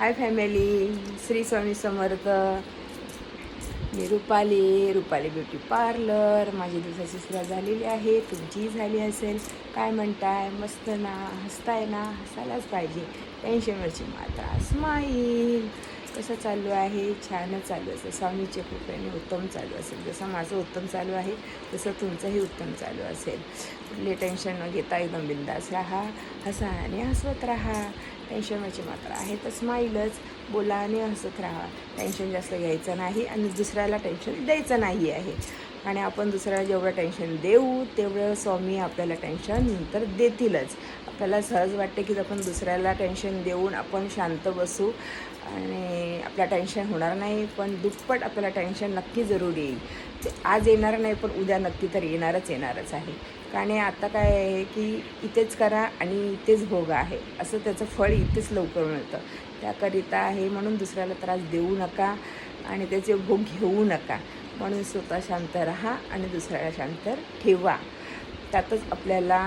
Hi family, Shri Swami समर्थ. मी Rupali beauty parlour. माझी दिवसाची सुरुवात झालेली आहे, तुमचीही झाली असेल. काय म्हणताय? मस्त ना? हसताय ना? हसायलाच पाहिजे. टेन्शनवरची मात्रा स्माईल. कसं चालू आहे? छानच चालू असेल. स्वामीच्या कृपेने उत्तम चालू असेल. जसं माझं उत्तम चालू आहे तसं तुमचंही उत्तम चालू असेल. कुठले टेन्शन न घेता एकदम बिंदास राहा, हसा आणि हसवत राहा. टेन्शनवरची मात्रा आहे तर स्माईलच. बोला आणि हसत राहा. टेन्शन जास्त घ्यायचं नाही आणि दुसऱ्याला टेन्शन द्यायचं नाही आहे. आणि आपण दुसऱ्याला जेवढं टेन्शन देऊ तेवढं स्वामी आपल्याला टेन्शन नंतर देतीलच. आपल्याला सहज वाटते की आपण दुसऱ्याला टेन्शन देऊन आपण शांत बसू आणि आपलं टेन्शन होणार नाही, पण दुप्पट आपल्याला टेन्शन नक्की जरूर येईल. ते आज येणार नाही पण उद्या नक्की तर येणारच आहे. आणि आता काय आहे की इथेच करा आणि इथेच भोगा आहे, असं त्याचं फळ इथेच लवकर मिळतं. त्याकरिता आहे म्हणून दुसऱ्याला त्रास देऊ नका आणि त्याचे भोग घेऊ नका. म्हणून स्वतः शांत राहा आणि दुसऱ्याला शांत ठेवा. त्यातच आपल्याला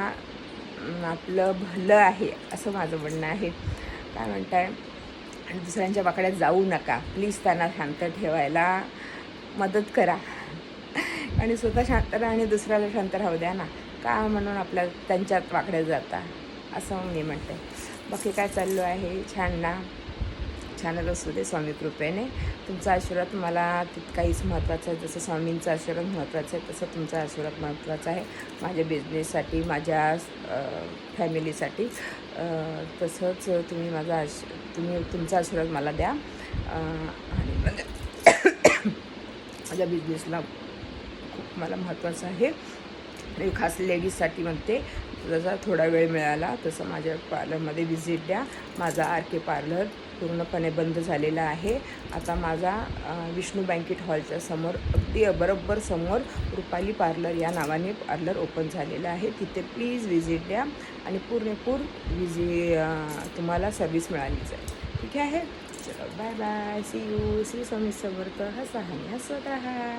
आपलं भलं आहे असं माझं म्हणणं आहे. काय म्हणताय? आणि दुसऱ्यांच्या वाकड्यात जाऊ नका प्लीज. त्यांना शांत ठेवायला मदत करा आणि स्वतः शांत राहा आणि दुसऱ्याला शांत राहू द्या ना. का म्हणून आपल्या त्यांच्यात वाकड्यात जाता, असं मी म्हणते. बाकी काय चालू आहे? छान ना? छानच असू दे स्वामी कृपेने. तुमचा आशीर्वाद मला तितकाहीच महत्त्वाचा आहे. जसं स्वामींचा आशीर्वाद महत्त्वाचा आहे तसं तुमचा आशीर्वाद महत्त्वाचा आहे. माझ्या बिझनेससाठी, माझ्या फॅमिलीसाठी. तसंच तुम्ही तुमचा आशीर्वाद मला द्या. आणि माझ्या बिझनेसला खूप मला महत्त्वाचं आहे. मी खास लेडीजसाठी म्हणते. जसा थोडा वेळ मिळाला तसं माझ्या पार्लरमध्ये व्हिजिट द्या. माझा RK पार्लर पूर्णपणे बंद झालेला आहे. आता माझा विष्णू बँकेट हॉलच्या समोर, अगदी बरोबर समोर रुपाली पार्लर या नावाने पार्लर ओपन झालेलं आहे. तिथे प्लीज व्हिजिट द्या आणि पूर्णपूर तुम्हाला सर्विस मिळालीच आहे. ठीक आहे? चलो bye bye, see you. Shri Swami Samarth. हसा आणि हसत राहा.